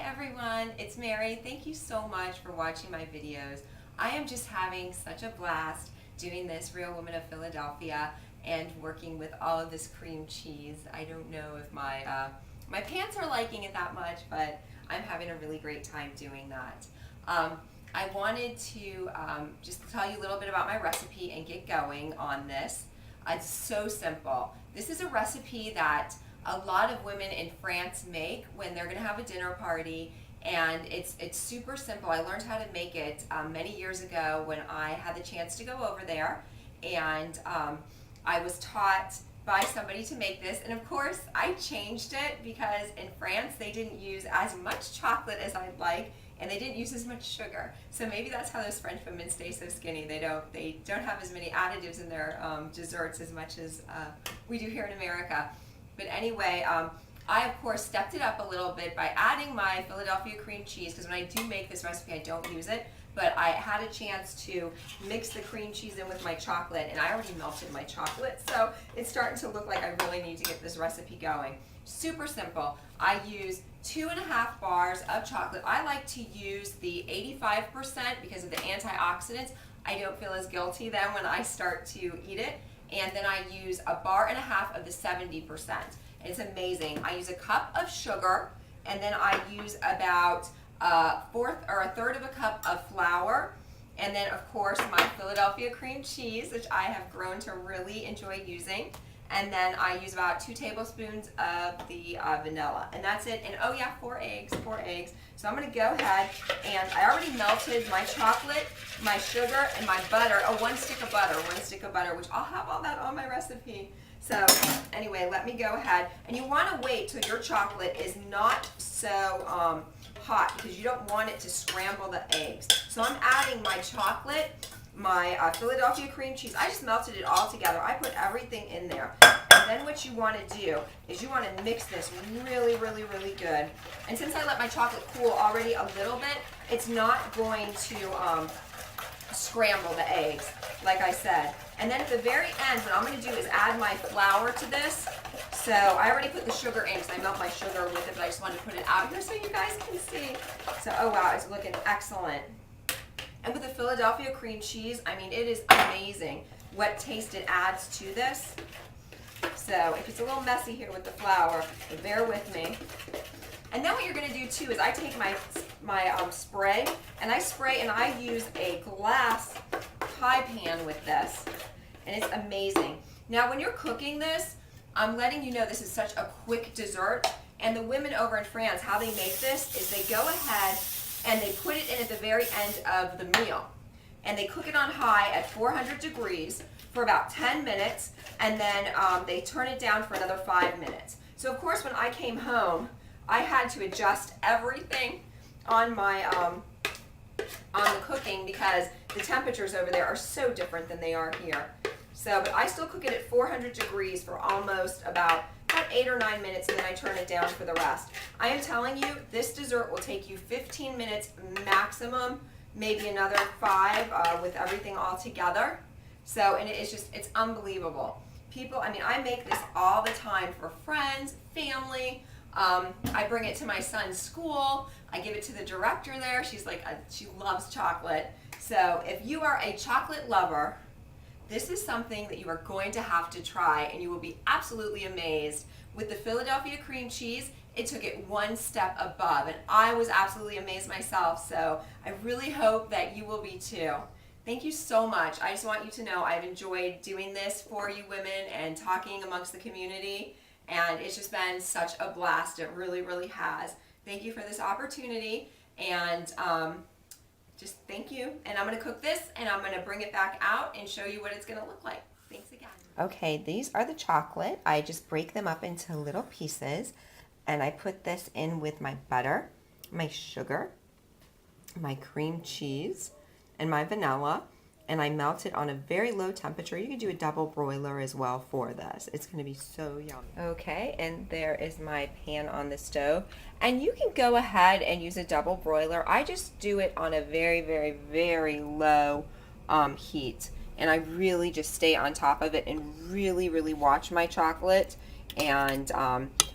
everyone, it's Mary. Thank you so much for watching my videos. I am just having such a blast doing this Real Woman of Philadelphia and working with all of this cream cheese. I don't know if my pants are liking it that much, but I'm having a really great time doing that. I wanted to just tell you a little bit about my recipe and get going on this. It's so simple. This is a recipe that a lot of women in France make when they're going to have a dinner party, and it's super simple. I learned how to make it many years ago when I had the chance to go over there, and I was taught by somebody to make this, and of course I changed it because in France they didn't use as much chocolate as I'd like, and they didn't use as much sugar. So maybe that's how those French women stay so skinny. They don't have as many additives in their desserts as much as we do here in America. But anyway, I of course stepped it up a little bit by adding my Philadelphia cream cheese, because when I do make this recipe I don't use it, but I had a chance to mix the cream cheese in with my chocolate, and I already melted my chocolate, so it's starting to look like I really need to get this recipe going. Super simple. I use 2.5 bars of chocolate. I like to use the 85% because of the antioxidants. I don't feel as guilty then when I start to eat it. And then I use 1.5 bars of the 70%. It's amazing. I use a cup of sugar, and then I use about a third of a cup of flour, and then of course my Philadelphia cream cheese, which I have grown to really enjoy using. And then I use about 2 tablespoons of the vanilla, and that's it. And oh yeah, 4 eggs. So I'm going to go ahead, and I already melted my chocolate, my sugar, and my butter. Oh, 1 stick of butter, which I'll have all that on my recipe. So anyway, let me go ahead, and you want to wait till your chocolate is not so hot, because you don't want it to scramble the eggs. So I'm adding my chocolate, my Philadelphia cream cheese. I just melted it all together. I put everything in there. And then what you want to do is you want to mix this really good. And since I let my chocolate cool already a little bit, it's not going to scramble the eggs, like I said. And then at the very end, what I'm going to do is add my flour to this. So I already put the sugar in because I melt my sugar with it, but I just wanted to put it out here so you guys can see. So, oh wow, it's looking excellent. And with the Philadelphia cream cheese, I mean, it is amazing what taste it adds to this. So if it's a little messy here with the flour, bear with me. And then what you're going to do too is I take my spray, and I use a glass pie pan with this, and it's amazing. Now when you're cooking this, I'm letting you know this is such a quick dessert, and the women over in France, how they make this is they go ahead and they put it in at the very end of the meal, and they cook it on high at 400 degrees for about 10 minutes, and then they turn it down for another 5 minutes. So of course when I came home, I had to adjust everything on my on the cooking, because the temperatures over there are so different than they are here. So, but I still cook it at 400 degrees for almost about 8 or 9 minutes, and then I turn it down for the rest. I am telling you, this dessert will take you 15 minutes maximum, maybe another 5 with everything all together. So, and it's unbelievable. People, I mean, I make this all the time for friends, family. I bring it to my son's school. I give it to the director there. She's like, she loves chocolate. So if you are a chocolate lover, this is something that you are going to have to try, and you will be absolutely amazed. With the Philadelphia cream cheese, it took it 1 step above, and I was absolutely amazed myself. So I really hope that you will be too. Thank you so much. I just want you to know I've enjoyed doing this for you women and talking amongst the community, and it's just been such a blast. It really has. Thank you for this opportunity, and just thank you. And I'm going to cook this, and I'm going to bring it back out and show you what it's going to look like. Thanks again. Okay, these are the chocolate. I just break them up into little pieces, and I put this in with my butter, my sugar, my cream cheese, and my vanilla, and I melt it on a very low temperature. You can do a double broiler as well for this. It's going to be so yummy. Okay, and there is my pan on the stove. And you can go ahead and use a double broiler. I just do it on a very low heat. And I really just stay on top of it and really watch my chocolate. And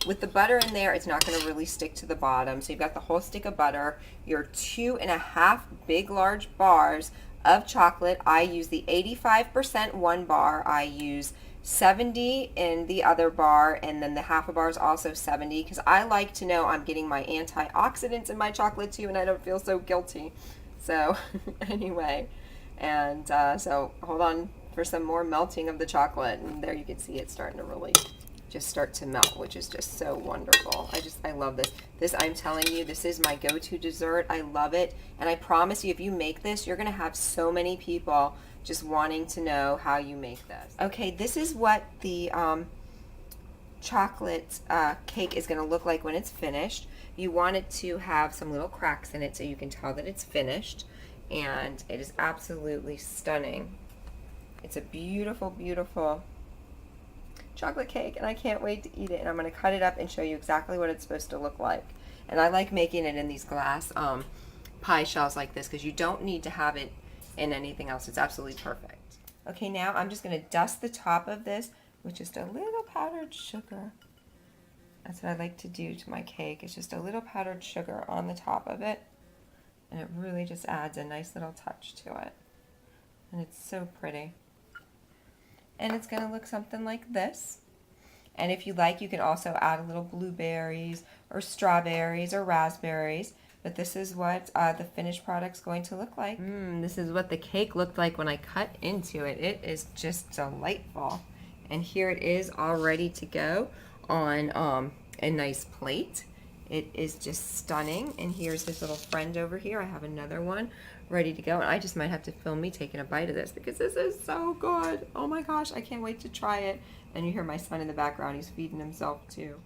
with the butter in there, it's not going to really stick to the bottom. So you've got the whole stick of butter, your 2.5 big large bars of chocolate. I use the 85% one bar. I use 70 in the other bar, and then the half a bar is also 70 because I like to know I'm getting my antioxidants in my chocolate too, and I don't feel so guilty. So anyway, and so hold on for some more melting of the chocolate, and there you can see it starting to really just start to melt, which is just so wonderful. I love this. This, I'm telling you, this is my go-to dessert. I love it, and I promise you, if you make this, you're gonna have so many people just wanting to know how you make this. Okay, this is what the chocolate cake is gonna look like when it's finished. You want it to have some little cracks in it so you can tell that it's finished, and it is absolutely stunning. It's a beautiful, beautiful chocolate cake, and I can't wait to eat it. And I'm going to cut it up and show you exactly what it's supposed to look like. And I like making it in these glass pie shells like this because you don't need to have it in anything else. It's absolutely perfect. Okay, now I'm just going to dust the top of this with just a little powdered sugar. That's what I like to do to my cake. It's just a little powdered sugar on the top of it, and it really just adds a nice little touch to it. And it's so pretty. And it's going to look something like this. And if you like, you can also add a little blueberries or strawberries or raspberries. But this is what the finished product's going to look like. This is what the cake looked like when I cut into it. It is just delightful. And here it is all ready to go on a nice plate. It is just stunning. And here's his little friend over here. I have another one ready to go, and I just might have to film me taking a bite of this because this is so good. Oh my gosh, I can't wait to try it. And you hear my son in the background. He's feeding himself too.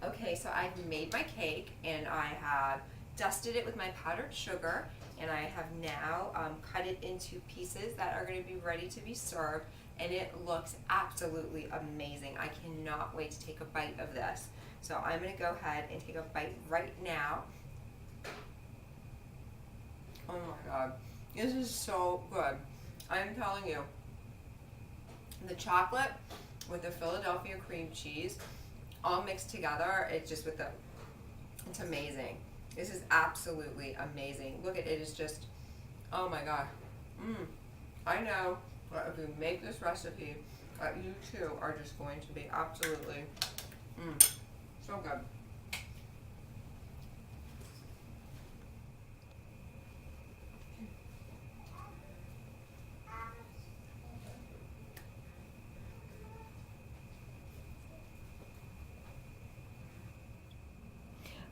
Okay, so I've made my cake, and I have dusted it with my powdered sugar, and I have now cut it into pieces that are going to be ready to be served, and it looks absolutely amazing. I cannot wait to take a bite of this. So I'm going to go ahead and take a bite right now. Oh my God, this is so good. I'm telling you, the chocolate with the Philadelphia cream cheese all mixed together, it's just it's amazing. This is absolutely amazing. Look at it, it's just, oh my God. I know that if you make this recipe, that you too are just going to be absolutely, so good.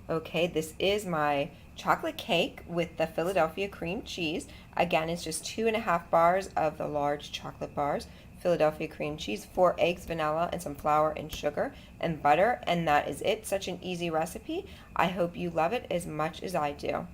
Okay, this is my chocolate cake with the Philadelphia cream cheese. Again, it's just 2.5 bars of the large chocolate bars, Philadelphia cream cheese, 4 eggs, vanilla, and some flour and sugar and butter, and that is it. Such an easy recipe. I hope you love it as much as I do.